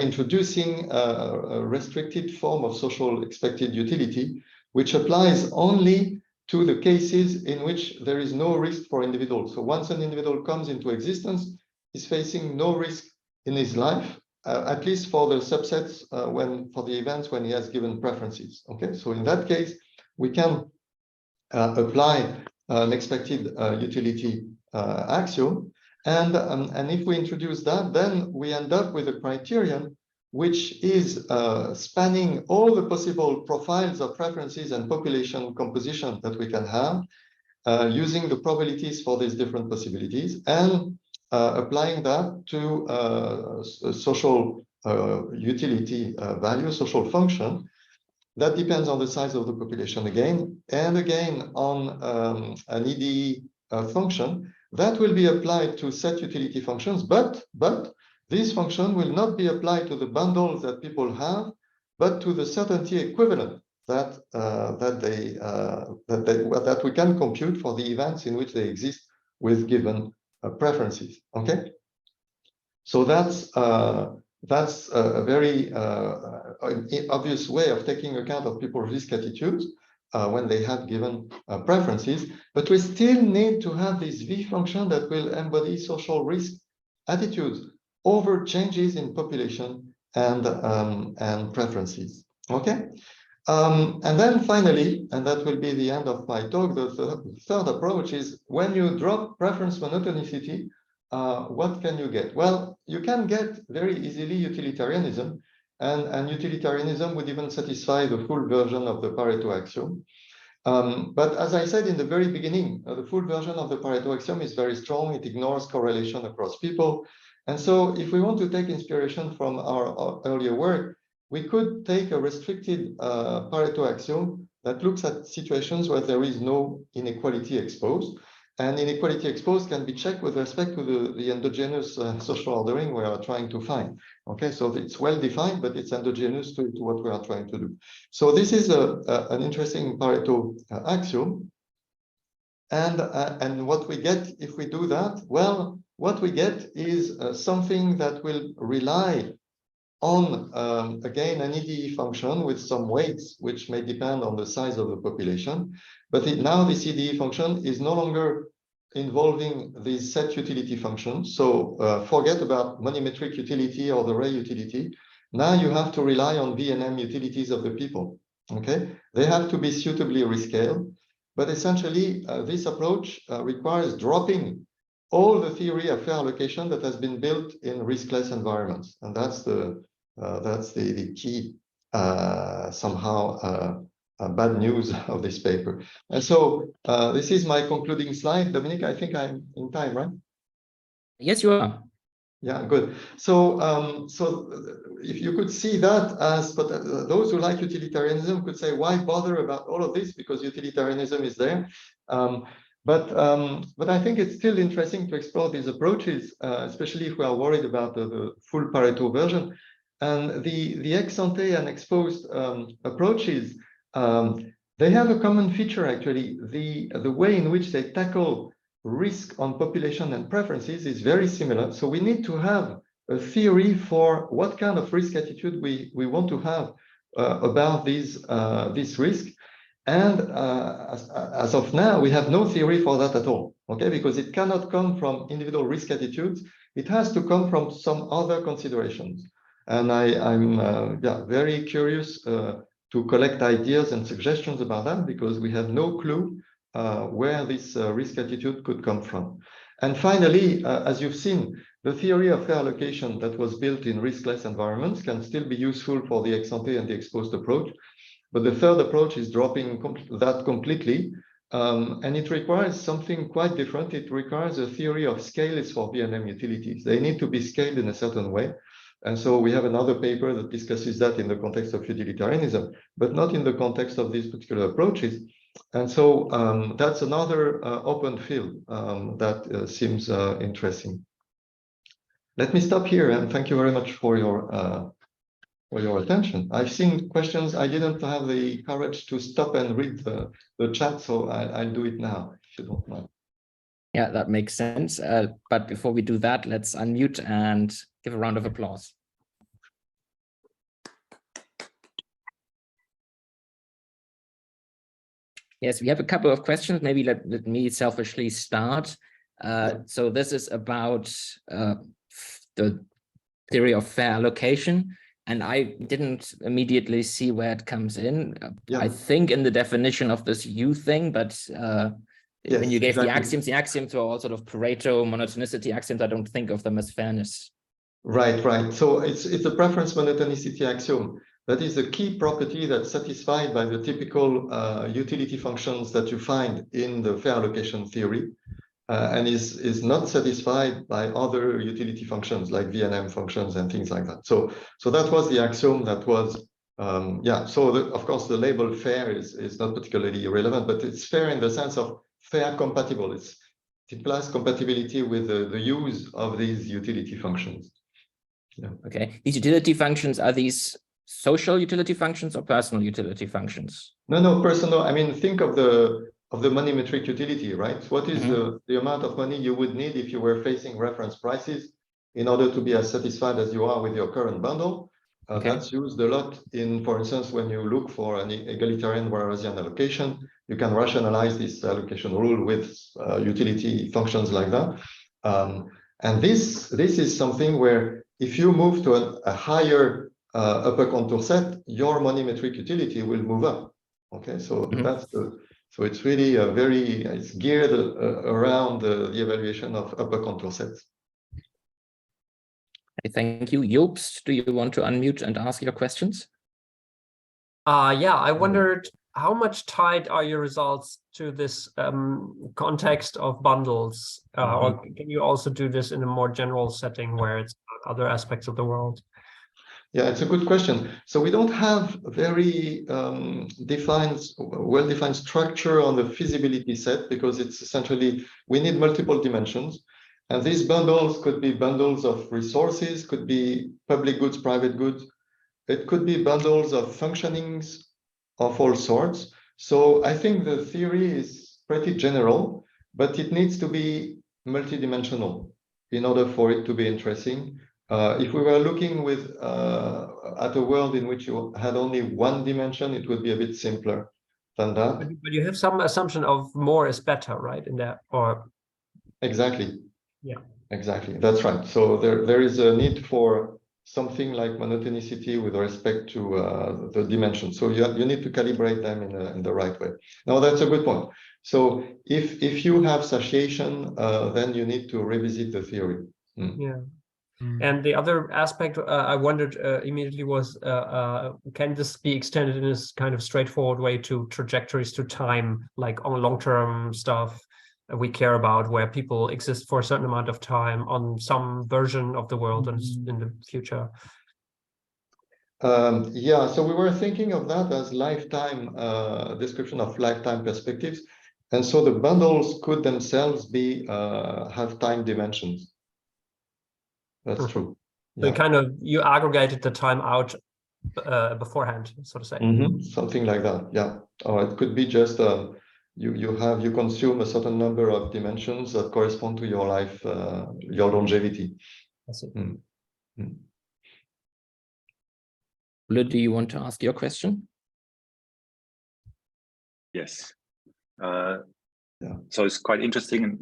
introducing a restricted form of social expected utility, which applies only to the cases in which there is no risk for individuals. So once an individual comes into existence, he's facing no risk in his life, at least for the subsets for the events when he has given preferences. Okay, so in that case, we can apply an expected utility axiom, and if we introduce that, then we end up with a criterion which is spanning all the possible profiles of preferences and population composition that we can have, using the probabilities for these different possibilities, and applying that to social utility value, social function, that depends on the size of the population again, and again on an EDE function that will be applied to set utility functions, but this function will not be applied to the bundles that people have, but to the certainty equivalent that we can compute for the events in which they exist with given preferences. Okay, so that's a very obvious way of taking account of people's risk attitudes when they have given preferences, but we still need to have this V function that will embody social risk attitudes over changes in population and preferences. Okay, and then finally, and that will be the end of my talk, the third approach is when you drop preference monotonicity, what can you get? Well, you can get very easily utilitarianism, and utilitarianism would even satisfy the full version of the Pareto axiom. But as I said in the very beginning, the full version of the Pareto axiom is very strong. It ignores correlation across people. And so if we want to take inspiration from our earlier work, we could take a restricted Pareto axiom that looks at situations where there is no inequality exposed. And inequality exposed can be checked with respect to the endogenous social ordering we are trying to find. Okay, so it's well defined, but it's endogenous to what we are trying to do. So this is an interesting Pareto axiom. And what we get if we do that, well, what we get is something that will rely on, again, an EDE function with some weights, which may depend on the size of the population. But now this EDE function is no longer involving these set utility functions. So forget about monimetric utility or the ray utility. Now you have to rely on V&M utilities of the people. Okay, they have to be suitably rescaled. But essentially, this approach requires dropping all the theory of fair allocation that has been built in riskless environments, and that's the key somehow bad news of this paper. And so this is my concluding slide. Dominic, I think I'm in time, right? Yes, you are. Yeah, good. So so if you could see that as, but those who like utilitarianism could say, why bother about all of this? Because utilitarianism is there. But I think it's still interesting to explore these approaches, especially if we are worried about the full Pareto version. And the ex ante and exposed approaches, they have a common feature actually. The way in which they tackle risk on population and preferences is very similar. So we need to have a theory for what kind of risk attitude we want to have about this risk. And as of now, we have no theory for that at all, okay? Because it cannot come from individual risk attitudes. It has to come from some other considerations. And I'm very curious to collect ideas and suggestions about that, because we have no clue where this risk attitude could come from. And finally, as you've seen, the theory of fair allocation that was built in riskless environments can still be useful for the ex ante and the exposed approach. But the third approach is dropping that completely. And it requires something quite different. It requires a theory of scales for V&M utilities. They need to be scaled in a certain way. And so we have another paper that discusses that in the context of utilitarianism, but not in the context of these particular approaches. And so that's another open field that seems interesting. Let me stop here, and thank you very much for your attention. I've seen questions. I didn't have the courage to stop and read the chat, so I'll do it now, if you don't mind. Yeah, that makes sense. But before we do that, let's unmute and give a round of applause. Yes, we have a couple of questions. Maybe let me selfishly start. So this is about the theory of fair allocation. And I didn't immediately see where it comes in. I think in the definition of this U thing, but yes, when you gave the axioms were all sort of Pareto monotonicity axioms. I don't think of them as fairness. Right, right. So it's a preference monotonicity axiom. That is a key property that's satisfied by the typical utility functions that you find in the fair allocation theory, and is not satisfied by other utility functions like V&M functions and things like that. So that was the axiom that was, So of course the label fair is not particularly relevant, but it's fair in the sense of fair compatible. It implies compatibility with the use of these utility functions. Yeah. Okay, these utility functions, are these social utility functions or personal utility functions? No, personal. I mean, think of the monimetric utility, right? What is the amount of money you would need if you were facing reference prices in order to be as satisfied as you are with your current bundle? That's used a lot in, for instance, when you look for an egalitarian Warasian allocation, you can rationalize this allocation rule with utility functions like that. And this is something where if you move to a higher upper contour set, your monimetric utility will move up. Okay, so that's so it's really it's geared around the evaluation of upper contour sets. Thank you. Jobst, do you want to unmute and ask your questions? Yeah, I wondered how much tied are your results to this context of bundles? Or can you also do this in a more general setting where it's other aspects of the world? Yeah, it's a good question. So we don't have very well-defined structure on the feasibility set, because it's essentially, we need multiple dimensions. And these bundles could be bundles of resources, could be public goods, private goods. It could be bundles of functionings of all sorts. So I think the theory is pretty general, but it needs to be multidimensional in order for it to be interesting. If we were looking at a world in which you had only one dimension, it would be a bit simpler than that. But you have some assumption of more is better, right? In that, or exactly. Yeah, exactly. That's right. So there is a need for something like monotonicity with respect to the dimension. So you need to calibrate them in the right way. Now that's a good point. So if you have satiation, then you need to revisit the theory. Yeah. And the other aspect I wondered immediately was, can this be extended in this kind of straightforward way to trajectories to time, like on long-term stuff we care about, where people exist for a certain amount of time on some version of the world and in the future? Yeah, so we were thinking of that as lifetime description of lifetime perspectives. And so the bundles could themselves be have time dimensions. That's true. So you aggregated the time out beforehand, so to say. Something like that, yeah. Or it could be just you consume a certain number of dimensions that correspond to your life, your longevity. I see. Do you want to ask your question? Yes. So it's quite interesting and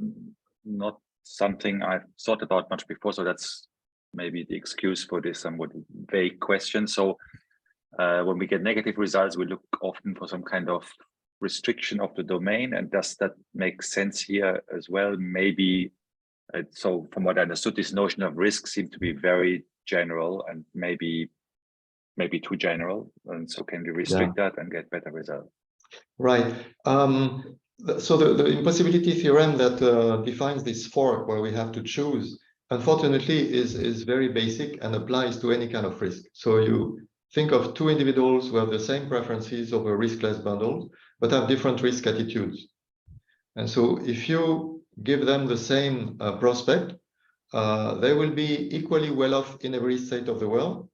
not something I've thought about much before. So that's maybe the excuse for this somewhat vague question. So when we get negative results, we look often for some kind of restriction of the domain. And does that make sense here as well? Maybe, so from what I understood, this notion of risk seemed to be very general and maybe too general. And so can we restrict that and get better results? Right. So the impossibility theorem that defines this fork where we have to choose, unfortunately, is very basic and applies to any kind of risk. So you think of two individuals who have the same preferences over riskless bundles, but have different risk attitudes. And so if you give them the same prospect, they will be equally well off in every state of the world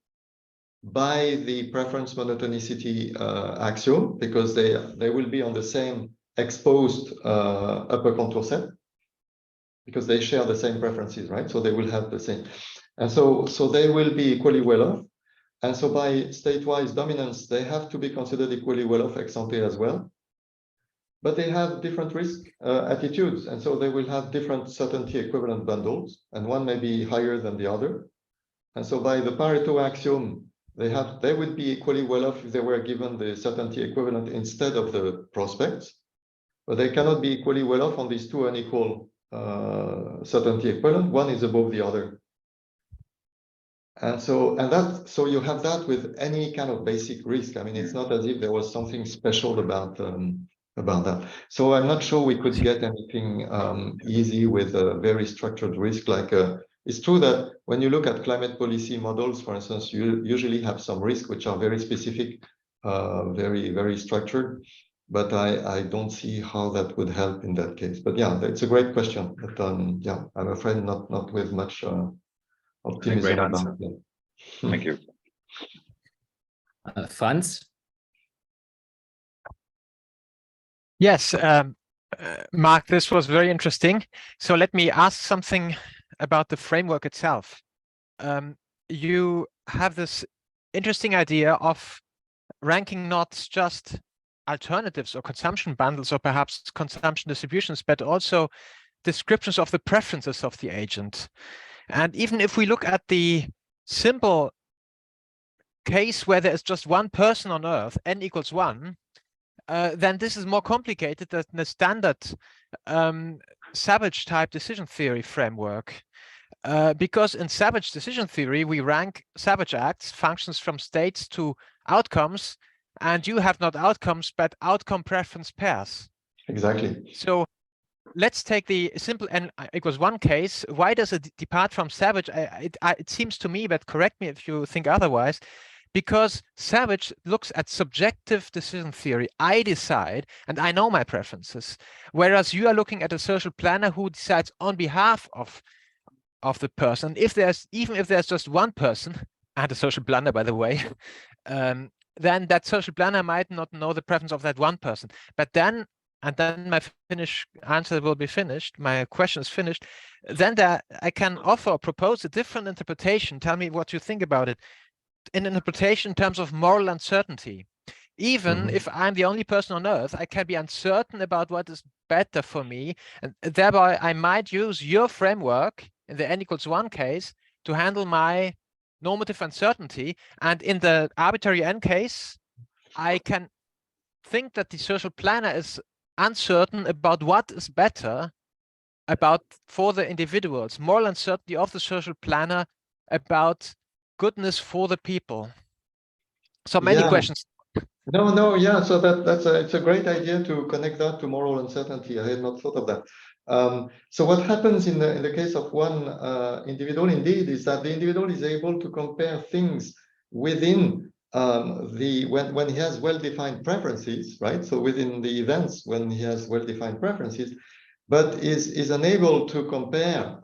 by the preference monotonicity axiom, because they will be on the same exposed upper contour set, because they share the same preferences, right? So they will have the same. And so they will be equally well off. And so by statewise dominance, they have to be considered equally well off ex ante as well. But they have different risk attitudes. And so they will have different certainty equivalent bundles, and one may be higher than the other. And so by the Pareto axiom, they would be equally well off if they were given the certainty equivalent instead of the prospects. But they cannot be equally well off on these two unequal certainty equivalent. One is above the other. And so you have that with any kind of basic risk. I mean, it's not as if there was something special about that. So I'm not sure we could get anything easy with a very structured risk. Like it's true that when you look at climate policy models, for instance, you usually have some risks which are very specific, very, very structured. But I don't see how that would help in that case. But yeah, it's a great question. But yeah, I'm afraid not with much optimism. Great answer. Thank you. Franz? Yes, Marc, this was very interesting. So let me ask something about the framework itself. You have this interesting idea of ranking not just alternatives or consumption bundles or perhaps consumption distributions, but also descriptions of the preferences of the agent. And even if we look at the simple case where there is just one person on Earth, n equals 1, then this is more complicated than the standard Savage type decision theory framework. Because in Savage decision theory, we rank Savage acts, functions from states to outcomes, and you have not outcomes, but outcome preference pairs. Exactly. So let's take the simple, and it was one case. Why does it depart from Savage? It seems to me, but correct me if you think otherwise, because Savage looks at subjective decision theory. I decide, and I know my preferences, whereas you are looking at a social planner who decides on behalf of the person. Even if there's just one person, and a social planner, by the way, then that social planner might not know the preference of that one person. But then, and then my answer will be finished, my question is finished, then I can offer or propose a different interpretation. Tell me what you think about it. An interpretation in terms of moral uncertainty. Even if I'm the only person on earth, I can be uncertain about what is better for me. And thereby I might use your framework in the n=1 case to handle my normative uncertainty. And in the arbitrary n case, I can think that the social planner is uncertain about what is better for the individuals, moral uncertainty of the social planner about goodness for the people. So many questions. No, yeah. So it's a great idea to connect that to moral uncertainty. I had not thought of that. So what happens in the case of one individual, indeed, is that the individual is able to compare things within when he has well-defined preferences, right? So within the events when he has well-defined preferences, but is unable to compare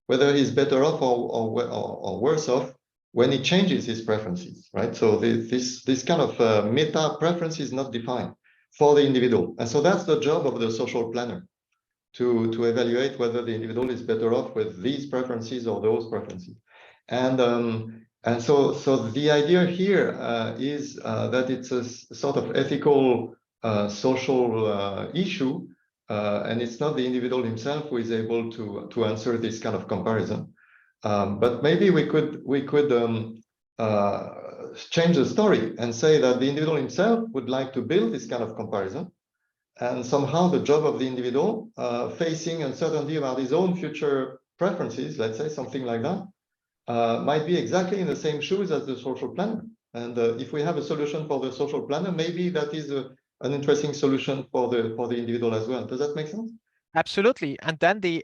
whether he's better off or worse off when he changes his preferences, right? So this kind of meta preference is not defined for the individual. And so that's the job of the social planner, to evaluate whether the individual is better off with these preferences or those preferences. And so the idea here is that it's a sort of ethical social issue, and it's not the individual himself who is able to answer this kind of comparison. But maybe we could change the story and say that the individual himself would like to build this kind of comparison, and somehow the job of the individual facing uncertainty about his own future preferences, let's say something like that, might be exactly in the same shoes as the social planner. And if we have a solution for the social planner, maybe that is an interesting solution for the individual as well. Does that make sense? Absolutely. And then the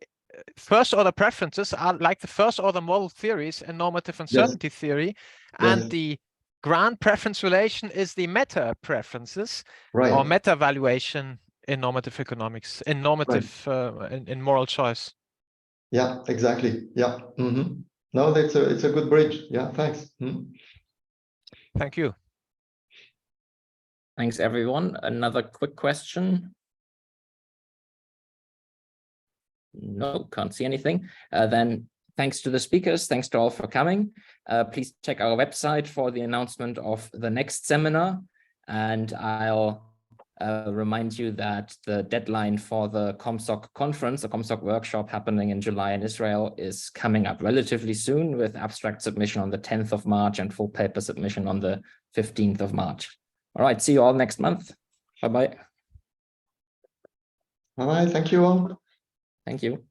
first order preferences are like the first order model theories in normative uncertainty theory, and the grand preference relation is the meta preferences, or meta valuation in normative economics, in normative in moral choice. Yeah, exactly. Yeah. No, it's a good bridge. Yeah, thanks. Thank you. Thanks, everyone. Another quick question. No, can't see anything. Then thanks to the speakers. Thanks to all for coming. Please check our website for the announcement of the next seminar. And I'll remind you that the deadline for the COMSOC conference, the COMSOC workshop happening in July in Israel, is coming up relatively soon, with abstract submission on the 10th of March and full paper submission on the 15th of March. All right, see you all next month. Bye-bye. All right, thank you all. Thank you.